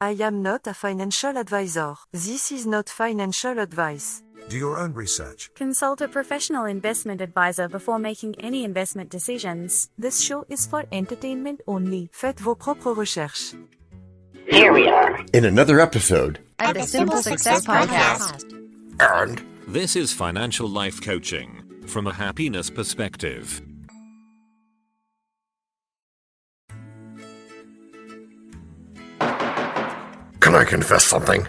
I am not a financial advisor. This is not financial advice. Do your own research. Consult a professional investment advisor before making any investment decisions. This show is for entertainment only. Faites vos propres recherches. Here we are in another episode of the Simple Success Podcast. And this is financial life coaching from a happiness perspective. can I confess something?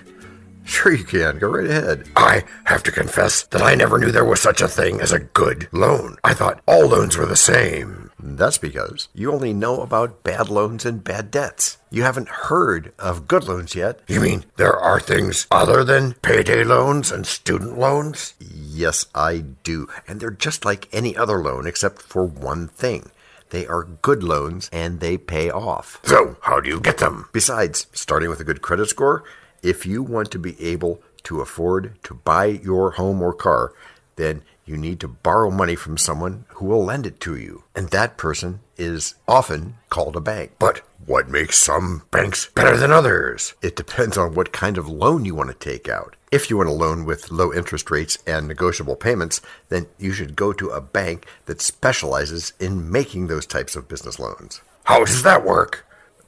Sure you can. Go right ahead. I have to confess that I never knew there was such a thing as a good loan. I thought all loans were the same. That's because you only know about bad loans and bad debts. You haven't heard of good loans yet. You mean there are things other than payday loans and student loans? Yes, I do. And they're just like any other loan except for one thing. They are good loans and they pay off. So, how do you get them? Besides starting with a good credit score, if you want to be able to afford to buy your home or car, then you need to borrow money from someone who will lend it to you. And that person is often called a bank. But what makes some banks better than others? It depends on what kind of loan you want to take out. If you want a loan with low interest rates and negotiable payments, then you should go to a bank that specializes in making those types of business loans. How does that work?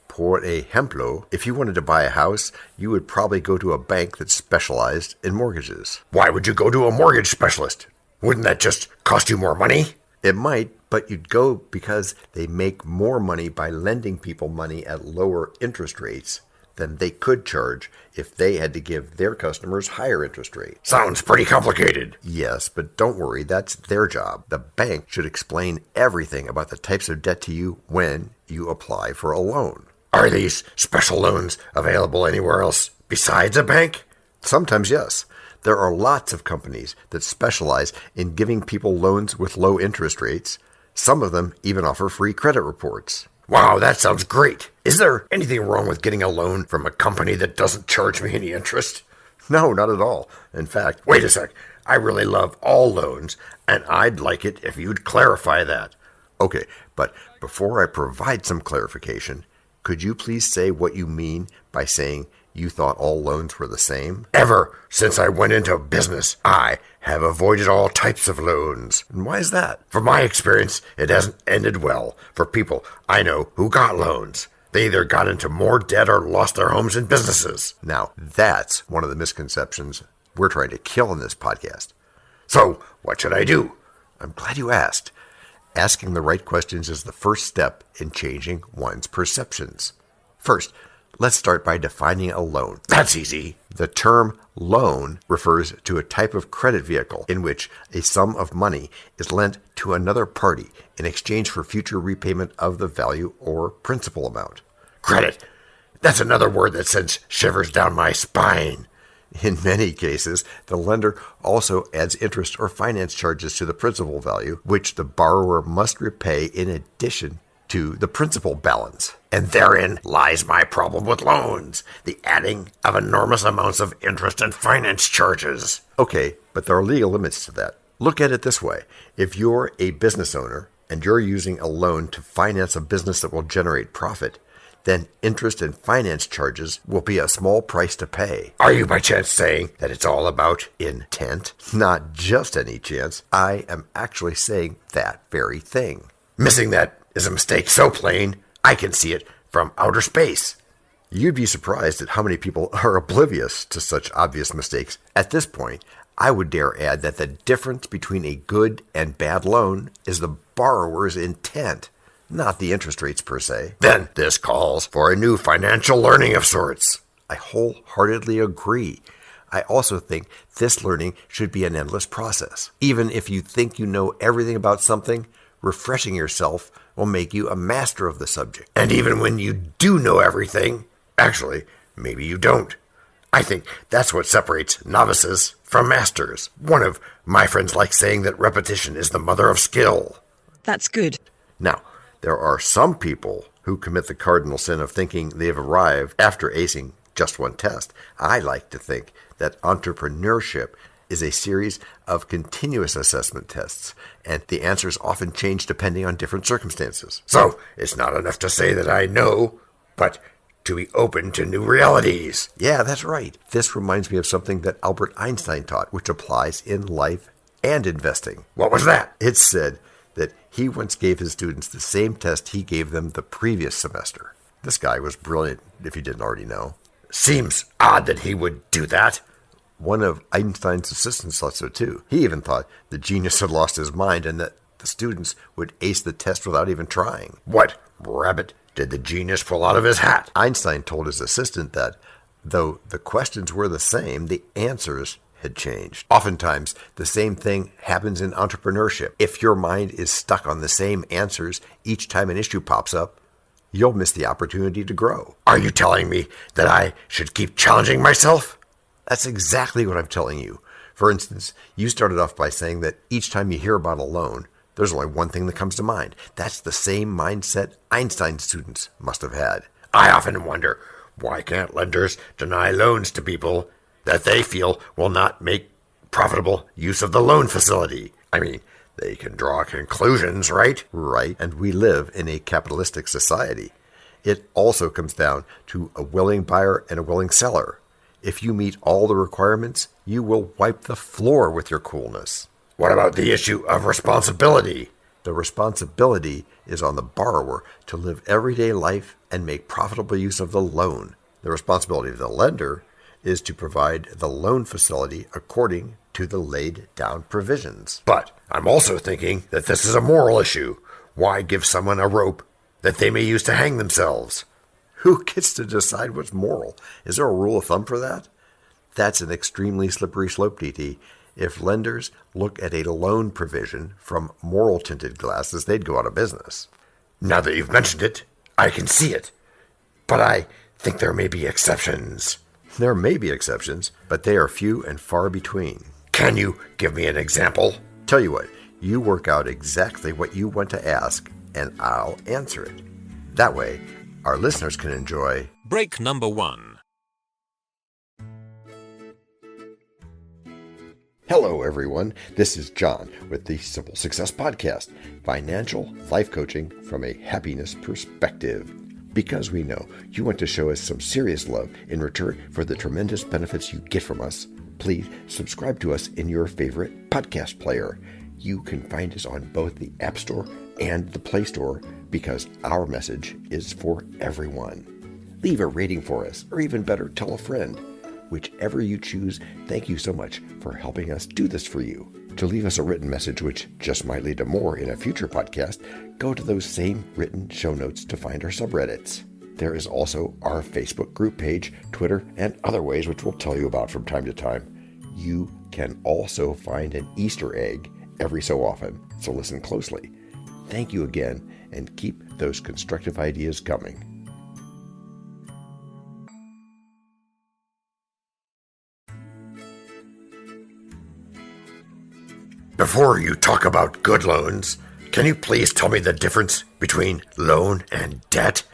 Por ejemplo, if you wanted to buy a house, you would probably go to a bank that specialized in mortgages. Why would you go to a mortgage specialist? Wouldn't that just cost you more money? It might, but you'd go because they make more money by lending people money at lower interest rates than they could charge if they had to give their customers higher interest rates. Sounds pretty complicated. Yes, but don't worry, that's their job. The bank should explain everything about the types of debt to you when you apply for a loan. Are these special loans available anywhere else besides a bank? Sometimes, yes. There are lots of companies that specialize in giving people loans with low interest rates. Some of them even offer free credit reports. Wow, that sounds great. Is there anything wrong with getting a loan from a company that doesn't charge me any interest? No, not at all. In fact, wait a sec. I really love all loans, and I'd like it if you'd clarify that. Okay, but before I provide some clarification, could you please say what you mean by saying you thought all loans were the same? Ever since I went into business, I have avoided all types of loans. And why is that? From my experience, it hasn't ended well for people I know who got loans. They either got into more debt or lost their homes and businesses. Now, that's one of the misconceptions we're trying to kill in this podcast. So, what should I do? I'm glad you asked. Asking the right questions is the first step in changing one's perceptions. First, let's start by defining a loan. That's easy. The term loan refers to a type of credit vehicle in which a sum of money is lent to another party in exchange for future repayment of the value or principal amount. Credit. That's another word that sends shivers down my spine. In many cases, the lender also adds interest or finance charges to the principal value, which the borrower must repay in addition to the principal balance. And therein lies my problem with loans, the adding of enormous amounts of interest and finance charges. Okay, but there are legal limits to that. Look at it this way. If you're a business owner and you're using a loan to finance a business that will generate profit, then interest and finance charges will be a small price to pay. Are you by chance saying that it's all about intent? Not just any chance. I am actually saying that very thing. Missing that is a mistake so plain, I can see it from outer space. You'd be surprised at how many people are oblivious to such obvious mistakes. At this point, I would dare add that the difference between a good and bad loan is the borrower's intent, not the interest rates per se. Then this calls for a new financial learning of sorts. I wholeheartedly agree. I also think this learning should be an endless process. Even if you think you know everything about something, refreshing yourself will make you a master of the subject. And even when you do know everything, actually, maybe you don't. I think that's what separates novices from masters. One of my friends likes saying that repetition is the mother of skill. That's good. Now, there are some people who commit the cardinal sin of thinking they've arrived after acing just one test. I like to think that entrepreneurship is a series of continuous assessment tests, and the answers often change depending on different circumstances. So, it's not enough to say that I know, but to be open to new realities. Yeah, that's right. This reminds me of something that Albert Einstein taught, which applies in life and investing. What was that? It said that he once gave his students the same test he gave them the previous semester. This guy was brilliant, if you didn't already know. Seems odd that he would do that. One of Einstein's assistants thought so too. He even thought the genius had lost his mind and that the students would ace the test without even trying. What rabbit did the genius pull out of his hat? Einstein told his assistant that, though the questions were the same, the answers had changed. Oftentimes, the same thing happens in entrepreneurship. If your mind is stuck on the same answers each time an issue pops up, you'll miss the opportunity to grow. Are you telling me that I should keep challenging myself? That's exactly what I'm telling you. For instance, you started off by saying that each time you hear about a loan, there's only one thing that comes to mind. That's the same mindset Einstein students must have had. I often wonder, why can't lenders deny loans to people that they feel will not make profitable use of the loan facility? I mean, they can draw conclusions, right? Right, and we live in a capitalistic society. It also comes down to a willing buyer and a willing seller. If you meet all the requirements, you will wipe the floor with your coolness. What about the issue of responsibility? The responsibility is on the borrower to live everyday life and make profitable use of the loan. The responsibility of the lender is to provide the loan facility according to the laid down provisions. But I'm also thinking that this is a moral issue. Why give someone a rope that they may use to hang themselves? Who gets to decide what's moral? Is there a rule of thumb for that? That's an extremely slippery slope, DT. If lenders look at a loan provision from moral-tinted glasses, they'd go out of business. Now that you've mentioned it, I can see it. But I think there may be exceptions. There may be exceptions, but they are few and far between. Can you give me an example? Tell you what, you work out exactly what you want to ask, and I'll answer it. That way, our listeners can enjoy Break number 1. Hello, everyone. This is John with the Simple Success Podcast, financial life coaching from a happiness perspective. Because we know you want to show us some serious love in return for the tremendous benefits you get from us, please subscribe to us in your favorite podcast player. You can find us on both the App Store and the Play Store because our message is for everyone. Leave a rating for us, or even better, tell a friend. Whichever you choose, thank you so much for helping us do this for you. To leave us a written message, which just might lead to more in a future podcast, go to those same written show notes to find our subreddits. There is also our Facebook group page, Twitter, and other ways which we'll tell you about from time to time. You can also find an Easter egg every so often, so listen closely. Thank you again, and keep those constructive ideas coming. Before you talk about good loans, can you please tell me the difference between loan and debt?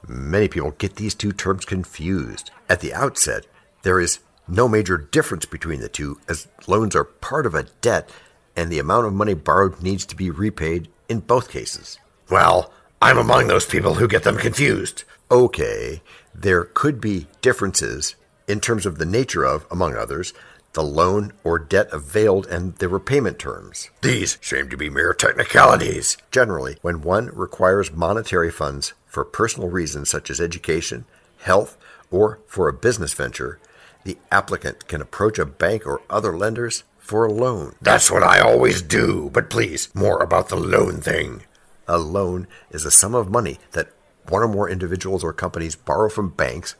Many people get these two terms confused. At the outset, there is no major difference between the two, as loans are part of a debt and the amount of money borrowed needs to be repaid in both cases. Well, I'm among those people who get them confused. Okay, there could be differences in terms of the nature of, among others, the loan or debt availed and the repayment terms. These seem to be mere technicalities. Generally, when one requires monetary funds for personal reasons such as education, health, or for a business venture, the applicant can approach a bank or other lenders for a loan. That's what I always do, but please, more about the loan thing. A loan is a sum of money that one or more individuals or companies borrow from banks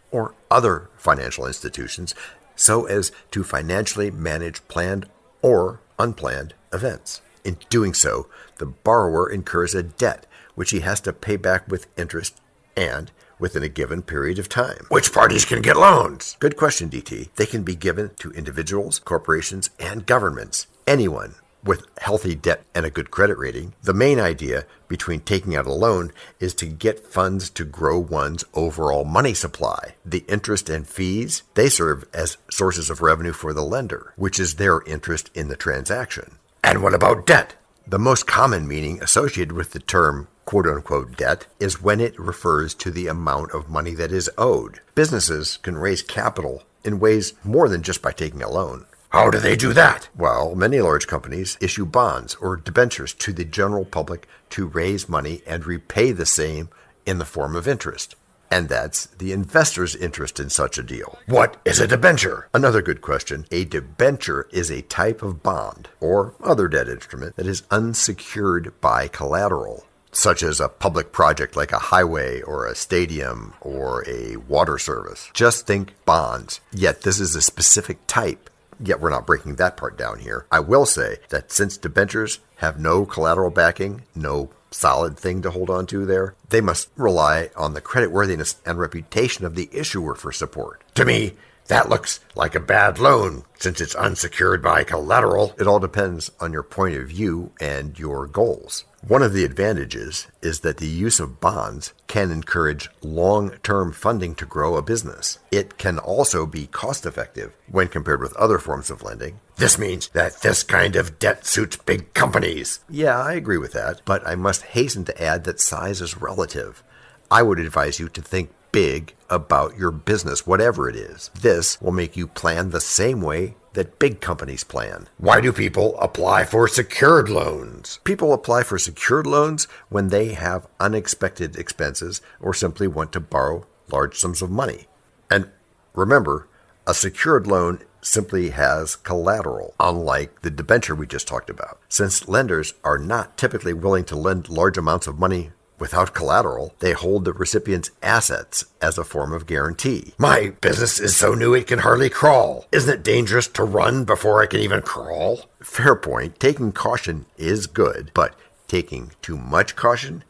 or other financial institutions so as to financially manage planned or unplanned events. In doing so, the borrower incurs a debt, which he has to pay back with interest and within a given period of time. Which parties can get loans? Good question, DT. They can be given to individuals, corporations, and governments. Anyone with healthy debt and a good credit rating. The main idea between taking out a loan is to get funds to grow one's overall money supply. The interest and fees, they serve as sources of revenue for the lender, which is their interest in the transaction. And what about debt? The most common meaning associated with the term quote-unquote debt is when it refers to the amount of money that is owed. Businesses can raise capital in ways more than just by taking a loan. How do they do that? Well, many large companies issue bonds or debentures to the general public to raise money and repay the same in the form of interest. And that's the investor's interest in such a deal. What is a debenture? Another good question. A debenture is a type of bond or other debt instrument that is unsecured by collateral, such as a public project like a highway or a stadium or a water service. Just think bonds. Yet this is a specific type. Yet we're not breaking that part down here. I will say that since debentures have no collateral backing, no solid thing to hold on to there, they must rely on the creditworthiness and reputation of the issuer for support. To me, that looks like a bad loan since it's unsecured by collateral. It all depends on your point of view and your goals. One of the advantages is that the use of bonds can encourage long-term funding to grow a business. It can also be cost-effective when compared with other forms of lending. This means that this kind of debt suits big companies. Yeah, I agree with that, but I must hasten to add that size is relative. I would advise you to think big about your business, whatever it is. This will make you plan the same way that big companies plan. Why do people apply for secured loans? People apply for secured loans when they have unexpected expenses or simply want to borrow large sums of money. And remember, a secured loan simply has collateral, unlike the debenture we just talked about. Since lenders are not typically willing to lend large amounts of money without collateral, they hold the recipient's assets as a form of guarantee. My business is so new it can hardly crawl. Isn't it dangerous to run before I can even crawl? Fair point. Taking caution is good, but taking too much caution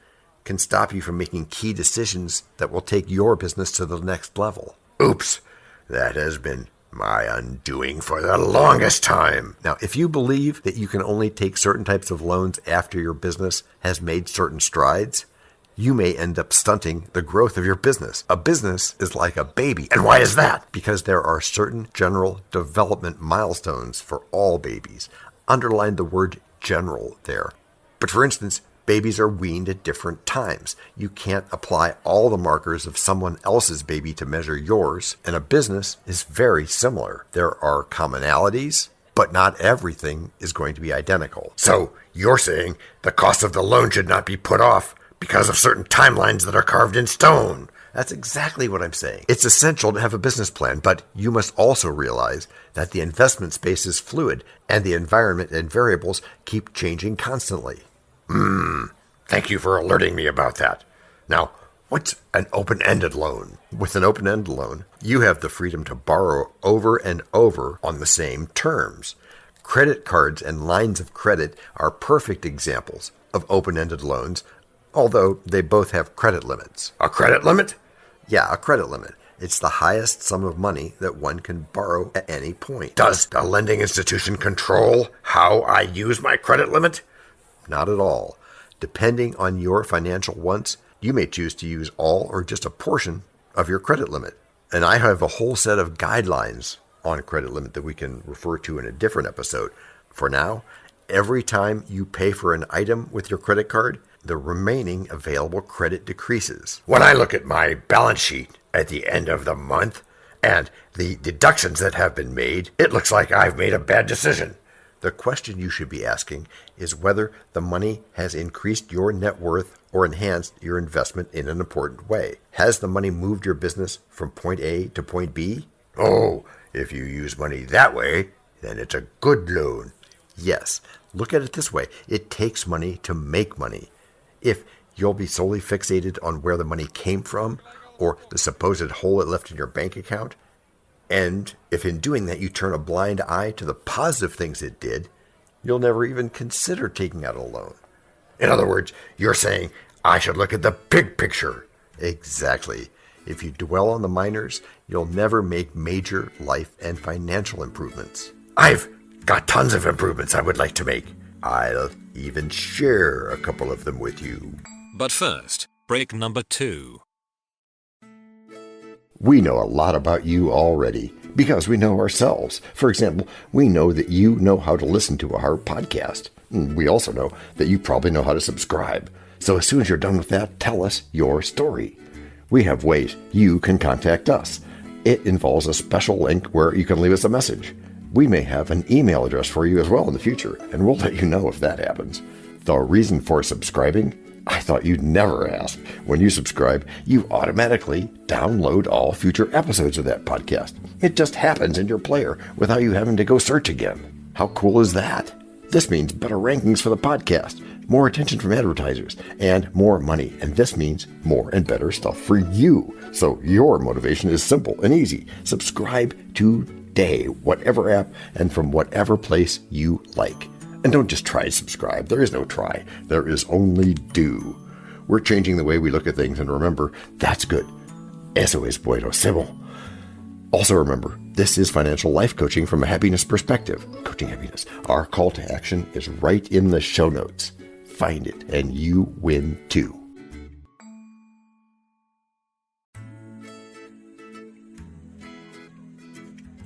can stop you from making key decisions that will take your business to the next level. Oops, that has been my undoing for the longest time. Now, if you believe that you can only take certain types of loans after your business has made certain strides, you may end up stunting the growth of your business. A business is like a baby. And why is that? Because there are certain general development milestones for all babies. Underline the word general there. But for instance, babies are weaned at different times. You can't apply all the markers of someone else's baby to measure yours, and a business is very similar. There are commonalities, but not everything is going to be identical. So you're saying the cost of the loan should not be put off because of certain timelines that are carved in stone. That's exactly what I'm saying. It's essential to have a business plan, but you must also realize that the investment space is fluid and the environment and variables keep changing constantly. Thank you for alerting me about that. Now, what's an open-ended loan? With an open-ended loan, you have the freedom to borrow over and over on the same terms. Credit cards and lines of credit are perfect examples of open-ended loans, although they both have credit limits. A credit limit? Yeah, a credit limit. It's the highest sum of money that one can borrow at any point. Does the lending institution control how I use my credit limit? Not at all. Depending on your financial wants, you may choose to use all or just a portion of your credit limit. And I have a whole set of guidelines on credit limit that we can refer to in a different episode. For now, every time you pay for an item with your credit card, the remaining available credit decreases. When I look at my balance sheet at the end of the month and the deductions that have been made, it looks like I've made a bad decision. The question you should be asking is whether the money has increased your net worth or enhanced your investment in an important way. Has the money moved your business from point A to point B? Oh, if you use money that way, then it's a good loan. Yes. Look at it this way. It takes money to make money. If you'll be solely fixated on where the money came from or the supposed hole it left in your bank account, and if in doing that you turn a blind eye to the positive things it did, you'll never even consider taking out a loan. In other words, you're saying I should look at the big picture. Exactly. If you dwell on the minors, you'll never make major life and financial improvements. I've got tons of improvements I would like to make. I'll even share a couple of them with you. But first, break number 2. We know a lot about you already because we know ourselves. For example, we know that you know how to listen to our podcast. We also know that you probably know how to subscribe. So as soon as you're done with that, tell us your story. We have ways you can contact us. It involves a special link where you can leave us a message. We may have an email address for you as well in the future, and we'll let you know if that happens. The reason for subscribing? I thought you'd never ask. When you subscribe, you automatically download all future episodes of that podcast. It just happens in your player without you having to go search again. How cool is that? This means better rankings for the podcast, more attention from advertisers, and more money. And this means more and better stuff for you. So your motivation is simple and easy. Subscribe today, whatever app and from whatever place you like. And don't just try to subscribe. There is no try. There is only do. We're changing the way we look at things, and remember, that's good. Eso es buenísimo. Also remember, this is financial life coaching from a happiness perspective. Coaching happiness. Our call to action is right in the show notes. Find it, and you win too.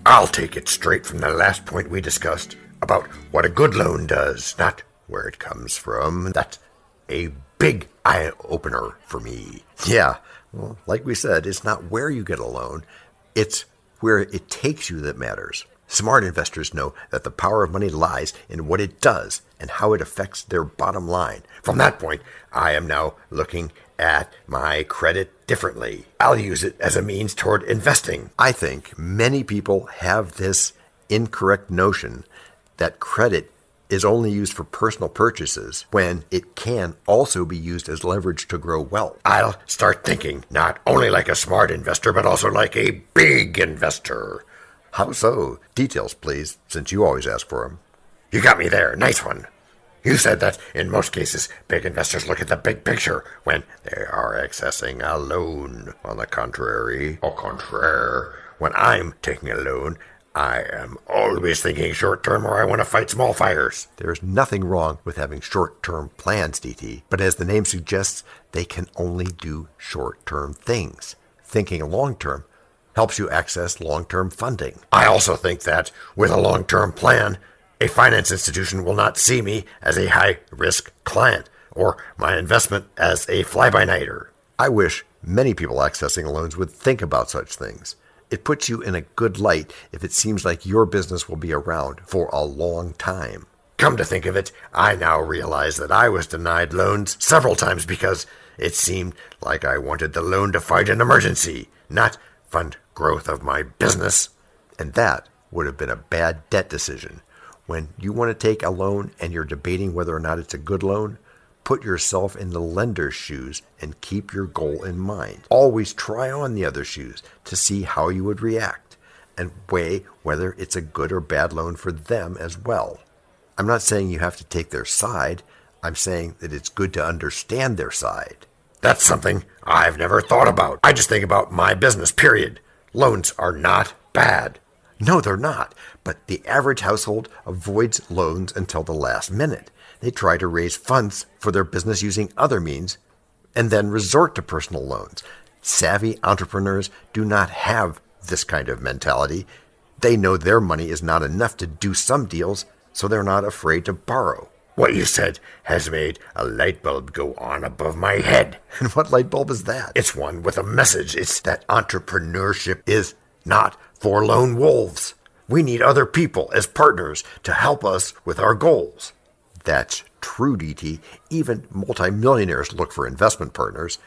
I'll take it straight from the last point we discussed about what a good loan does, not where it comes from. That's a big eye-opener for me. Yeah, well, like we said, it's not where you get a loan. It's where it takes you that matters. Smart investors know that the power of money lies in what it does and how it affects their bottom line. From that point, I am now looking at my credit differently. I'll use it as a means toward investing. I think many people have this incorrect notion that credit is only used for personal purchases when it can also be used as leverage to grow wealth. I'll start thinking not only like a smart investor, but also like a big investor. How so? Details, please, since you always ask for them. You got me there. Nice one. You said that in most cases, big investors look at the big picture when they are accessing a loan. On the contrary, when I'm taking a loan, I am always thinking short-term, or I want to fight small fires. There's nothing wrong with having short-term plans, DT, but as the name suggests, they can only do short-term things. Thinking long-term helps you access long-term funding. I also think that with a long-term plan, a finance institution will not see me as a high-risk client or my investment as a fly-by-nighter. I wish many people accessing loans would think about such things. It puts you in a good light if it seems like your business will be around for a long time. Come to think of it, I now realize that I was denied loans several times because it seemed like I wanted the loan to fight an emergency, not fund growth of my business. And that would have been a bad debt decision. When you want to take a loan and you're debating whether or not it's a good loan, put yourself in the lender's shoes and keep your goal in mind. Always try on the other shoes to see how you would react and weigh whether it's a good or bad loan for them as well. I'm not saying you have to take their side. I'm saying that it's good to understand their side. That's something I've never thought about. I just think about my business, period. Loans are not bad. No, they're not. But the average household avoids loans until the last minute. They try to raise funds for their business using other means and then resort to personal loans. Savvy entrepreneurs do not have this kind of mentality. They know their money is not enough to do some deals, so they're not afraid to borrow. What you said has made a light bulb go on above my head. And what light bulb is that? It's one with a message. It's that entrepreneurship is not for lone wolves. We need other people as partners to help us with our goals. That's true, DT. Even multimillionaires look for investment partners.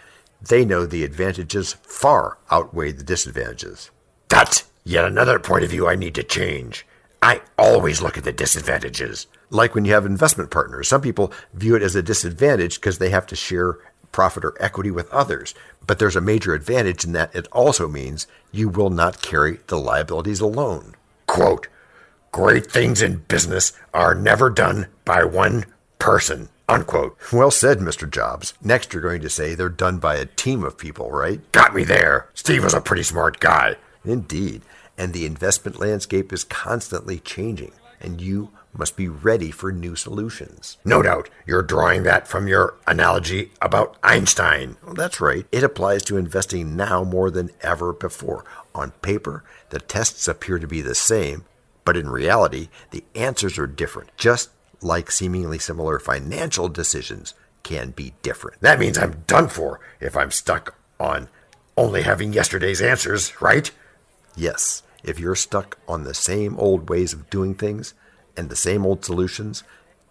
They know the advantages far outweigh the disadvantages. That's yet another point of view I need to change. I always look at the disadvantages. Like when you have investment partners, some people view it as a disadvantage because they have to share profit or equity with others. But there's a major advantage in that it also means you will not carry the liabilities alone. Quote, "Great things in business are never done by one person," unquote. Well said, Mr. Jobs. Next, you're going to say they're done by a team of people, right? Got me there. Steve was a pretty smart guy. Indeed. And the investment landscape is constantly changing, and you must be ready for new solutions. No doubt you're drawing that from your analogy about Einstein. Well, that's right. It applies to investing now more than ever before. On paper, the tests appear to be the same, but in reality, the answers are different, just like seemingly similar financial decisions can be different. That means I'm done for if I'm stuck on only having yesterday's answers, right? Yes, if you're stuck on the same old ways of doing things and the same old solutions,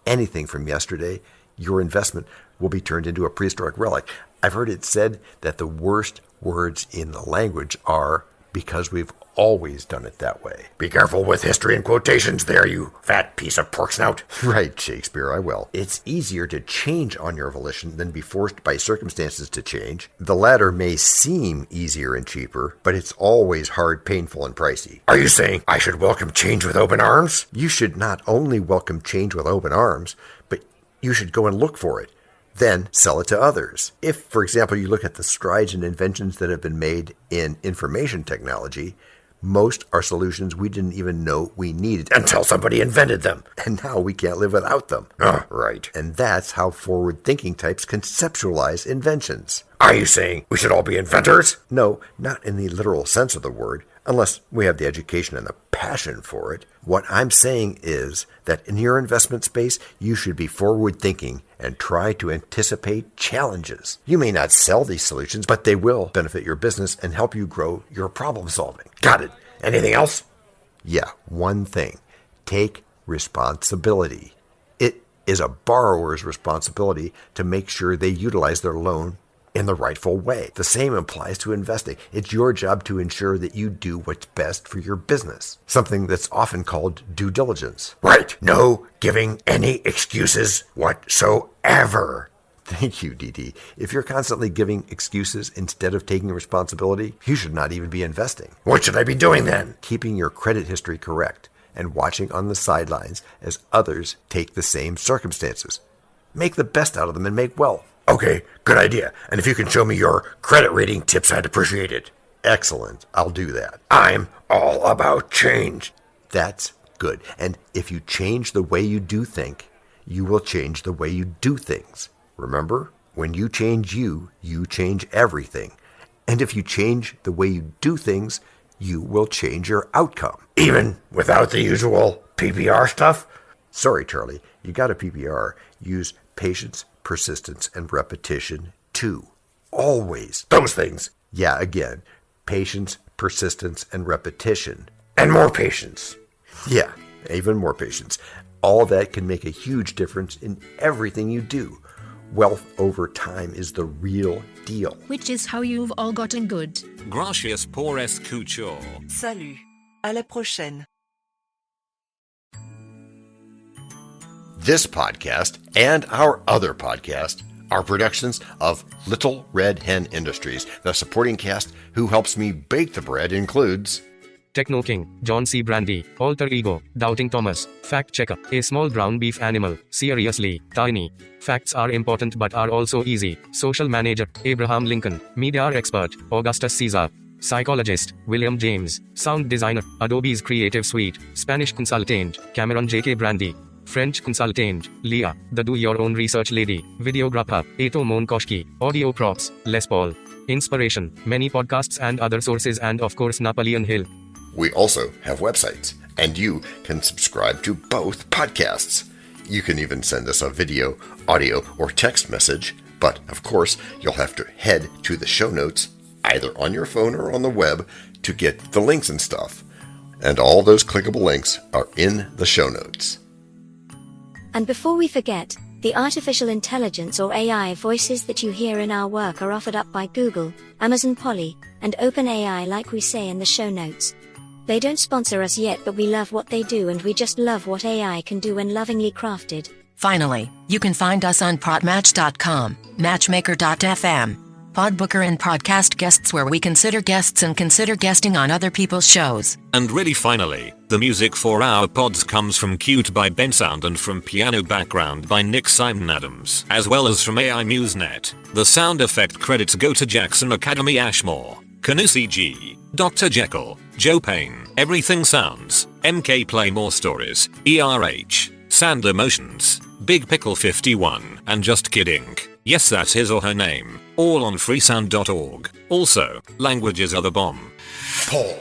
anything from yesterday, your investment will be turned into a prehistoric relic. I've heard it said that the worst words in the language are because we've always done it that way. Be careful with history and quotations there, you fat piece of pork snout. Right, Shakespeare, I will. It's easier to change on your volition than be forced by circumstances to change. The latter may seem easier and cheaper, but it's always hard, painful, and pricey. Are you saying I should welcome change with open arms? You should not only welcome change with open arms, but you should go and look for it. Then sell it to others. If, for example, you look at the strides and inventions that have been made in information technology, most are solutions we didn't even know we needed until somebody invented them. And now we can't live without them. Right. And that's how forward-thinking types conceptualize inventions. Are you saying we should all be inventors? No, not in the literal sense of the word, unless we have the education and the passion for it. What I'm saying is that in your investment space, you should be forward-thinking and try to anticipate challenges. You may not sell these solutions, but they will benefit your business and help you grow your problem solving. Got it. Anything else? Yeah, one thing. Take responsibility. It is a borrower's responsibility to make sure they utilize their loan in the rightful way. The same applies to investing. It's your job to ensure that you do what's best for your business, something that's often called due diligence. Right. No giving any excuses whatsoever. Thank you, DD. If you're constantly giving excuses instead of taking responsibility, you should not even be investing. What should I be doing then? Keeping your credit history correct and watching on the sidelines as others take the same circumstances. Make the best out of them and make wealth. Okay, good idea. And if you can show me your credit rating tips, I'd appreciate it. Excellent. I'll do that. I'm all about change. That's good. And if you change the way you do think, you will change the way you do things. Remember, when you change you change everything. And if you change the way you do things, you will change your outcome. Even without the usual PPR stuff? Sorry, Charlie. You got a PPR. Use patience, persistence, and repetition too. Always. Those things. Yeah, again. Patience, persistence, and repetition. And more patience. Yeah, even more patience. All that can make a huge difference in everything you do. Wealth over time is the real deal. Which is how you've all gotten good. Gracias por escuchar. Salut. À la prochaine. This podcast and our other podcast are productions of Little Red Hen Industries. The supporting cast who helps me bake the bread includes Techno King, John C. Brandy, Alter Ego, Doubting Thomas, Fact Checker, A Small Brown Beef Animal, Seriously, Tiny, Facts Are Important But Are Also Easy, Social Manager, Abraham Lincoln, Media Expert, Augustus Caesar, Psychologist, William James, Sound Designer, Adobe's Creative Suite, Spanish Consultant, Cameron J.K. Brandy, French Consultant, Leah, the Do-Your-Own Research Lady, Videographer, Eto Monkoshki, Audio Props, Les Paul, Inspiration, many podcasts and other sources and of course Napoleon Hill. We also have websites, and you can subscribe to both podcasts. You can even send us a video, audio, or text message, but of course, you'll have to head to the show notes, either on your phone or on the web, to get the links and stuff. And all those clickable links are in the show notes. And before we forget, the artificial intelligence or AI voices that you hear in our work are offered up by Google, Amazon Polly, and OpenAI like we say in the show notes. They don't sponsor us yet, but we love what they do and we just love what AI can do when lovingly crafted. Finally, you can find us on Podmatch.com, Matchmaker.fm, Podbooker and Podcast Guests where we consider guests and consider guesting on other people's shows. And really finally, the music for our pods comes from Cute by Ben Sound and from Piano Background by Nick Simon Adams, as well as from AI MuseNet. The sound effect credits go to Jackson Academy Ashmore, Canoe CG, Dr. Jekyll, Joe Payne, Everything Sounds, MK Play More Stories, ERH, Sand Emotions, Big Pickle 51, and Just Kidding. Yes, that's his or her name. All on freesound.org. Also, languages are the bomb. Paul.